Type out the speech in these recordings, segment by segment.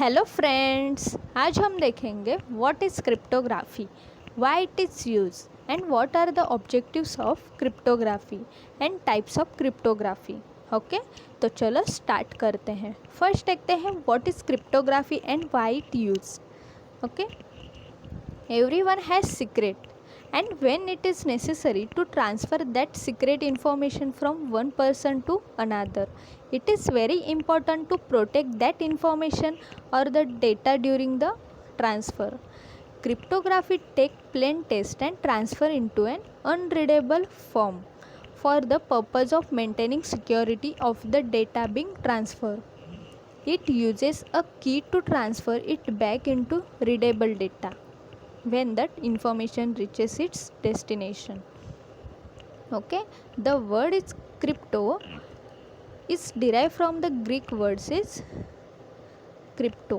Hello friends, आज हम देखेंगे what is cryptography, why it is use and what are the objectives of cryptography and types of cryptography. Okay, तो चलो start करते हैं। First देखते हैं what is cryptography and why it use. Okay, everyone has secret, and when it is necessary to transfer that secret information from one person to another, it is very important to protect that information or the data during the transfer. Cryptography take plain text and transfer into an unreadable form for the purpose of maintaining security of the data being transferred. It uses a key to transfer it back into readable data when that information reaches its destination. Okay, the word is crypto is derived from the Greek words is crypto.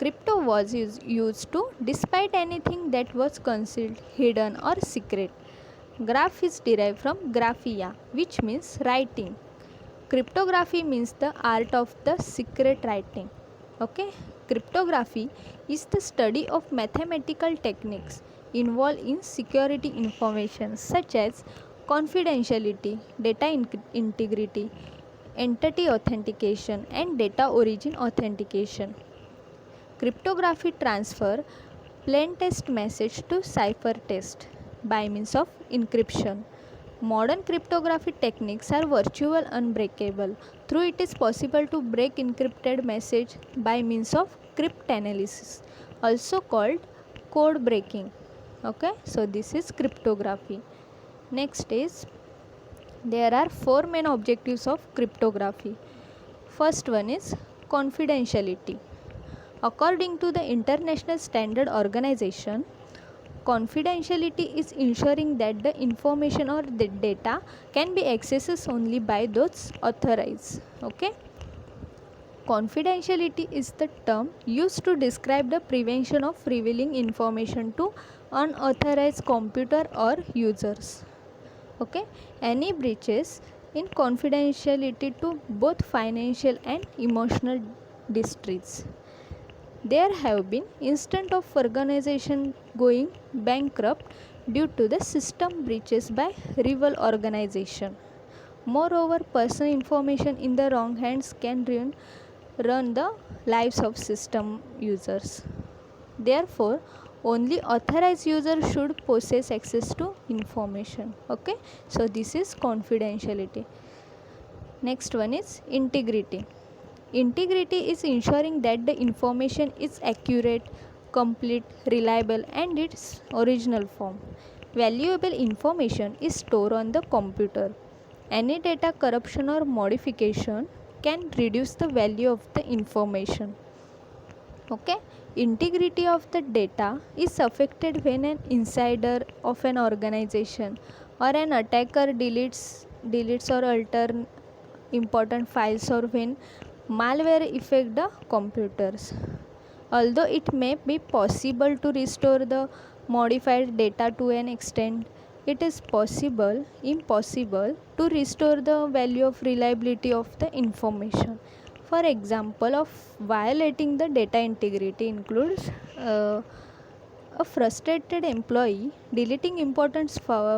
Crypto was used to despite anything that was concealed, hidden or secret. Graph is derived from graphia, which means writing. Cryptography means the art of the secret writing. Okay, cryptography is the study of mathematical techniques involved in security information such as confidentiality, data integrity, entity authentication, and data origin authentication. Cryptography transfer plain text message to ciphertext by means of encryption. Modern cryptography techniques are virtual unbreakable. Through it is possible to break encrypted message by means of cryptanalysis, also called code breaking. Okay, so this is cryptography. Next is there are four main objectives of cryptography. First one is confidentiality. According to the International Standard Organization, confidentiality is ensuring that the information or the data can be accessed only by those authorized. Okay. Confidentiality is the term used to describe the prevention of revealing information to unauthorized computer or users. Okay. Any breaches in confidentiality to both financial and emotional distress. There have been instances of organizations going bankrupt due to the system breaches by rival organization. Moreover, personal information in the wrong hands can run the lives of system users. Therefore, only authorized users should possess access to information. Okay, so this is confidentiality. Next one is integrity. Integrity is ensuring that the information is accurate, complete, reliable, and its original form. Valuable information is stored on the computer. Any data corruption or modification can reduce the value of the information. Okay, integrity of the data is affected when an insider of an organization or an attacker deletes or alter important files, or when malware affect the computers. Although it may be possible to restore the modified data to an extent, it is impossible to restore the value of reliability of the information. For example of violating the data integrity includes a frustrated employee deleting important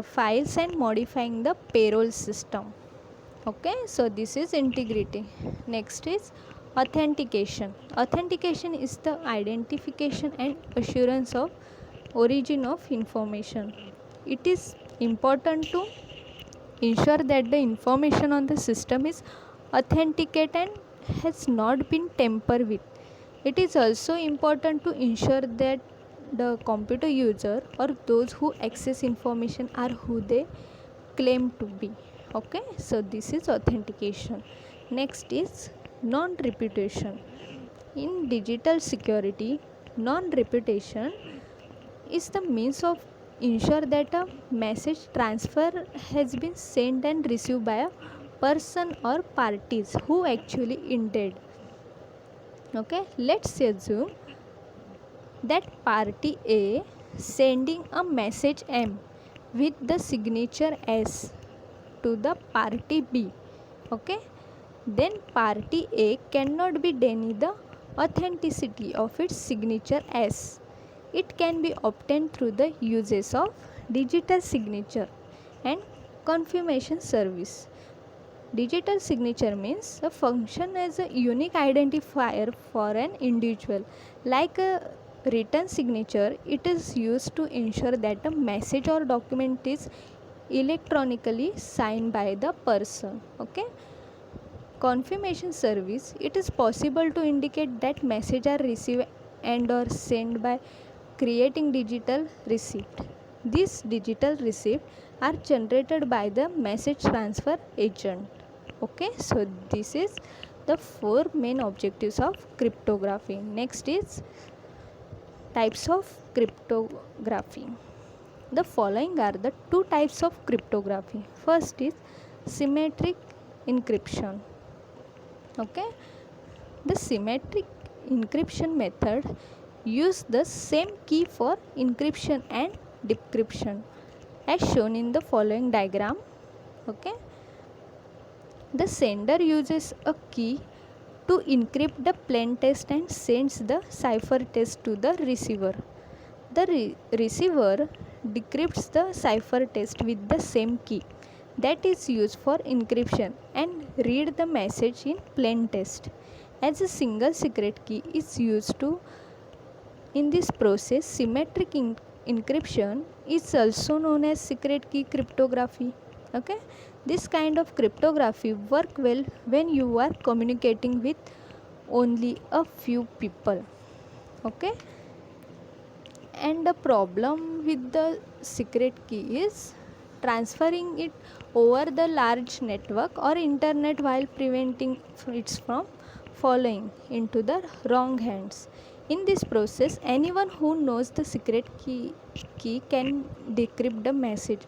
files and modifying the payroll system. Okay, so this is integrity. Next is authentication. Authentication is the identification and assurance of origin of information. It is important to ensure that the information on the system is authenticated and has not been tampered with. It is also important to ensure that the computer user or those who access information are who they claim to be. Okay, so this is authentication. Next is non-reputation. In digital security, non-reputation is the means of ensure that a message transfer has been sent and received by a person or parties who actually intended. Okay, let's assume that party A sending a message M with the signature S to the party B. Okay, then party A cannot be deny the authenticity of its signature as it can be obtained through the uses of digital signature and confirmation service. Digital signature means a function as a unique identifier for an individual. Like a written signature, it is used to ensure that a message or document is electronically signed by the person. Okay. Confirmation service, it is possible to indicate that message are received and or sent by creating digital receipt. These digital receipt are generated by the message transfer agent. Okay, so this is the four main objectives of cryptography. Next is types of cryptography. The following are the two types of cryptography. First is symmetric encryption. Okay, the symmetric encryption method use the same key for encryption and decryption as shown in the following diagram. Okay, the sender uses a key to encrypt the plain text and sends the cipher text to the receiver. The receiver decrypts the cipher text with the same key that is used for encryption and read the message in plain text as a single secret key is used to. In this process, symmetric encryption is also known as secret key cryptography. Okay, this kind of cryptography work well when you are communicating with only a few people. Okay, and the problem with the secret key is transferring it over the large network or internet while preventing it from falling into the wrong hands. In this process, anyone who knows the secret key can decrypt the message.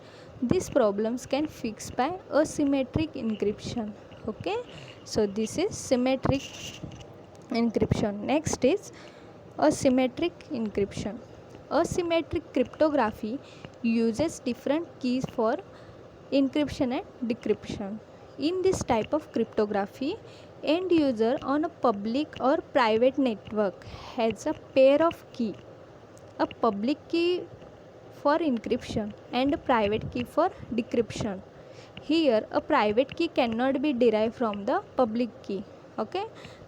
These problems can fix by asymmetric encryption. Okay, so this is symmetric encryption. Next is asymmetric encryption. Asymmetric cryptography uses different keys for encryption and decryption. In this type of cryptography, end user on a public or private network has a pair of key, a public key for encryption and a private key for decryption. Here a private key cannot be derived from the public key. Okay,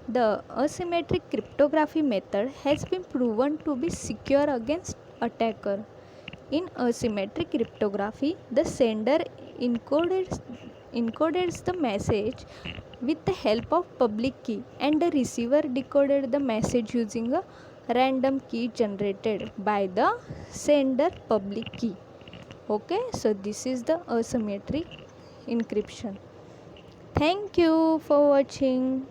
the asymmetric cryptography method has been proven to be secure against attacker. In asymmetric cryptography, the sender encoded the message with the help of public key and the receiver decoded the message using a random key generated by the sender public key. Okay, so this is the asymmetric encryption. Thank you for watching.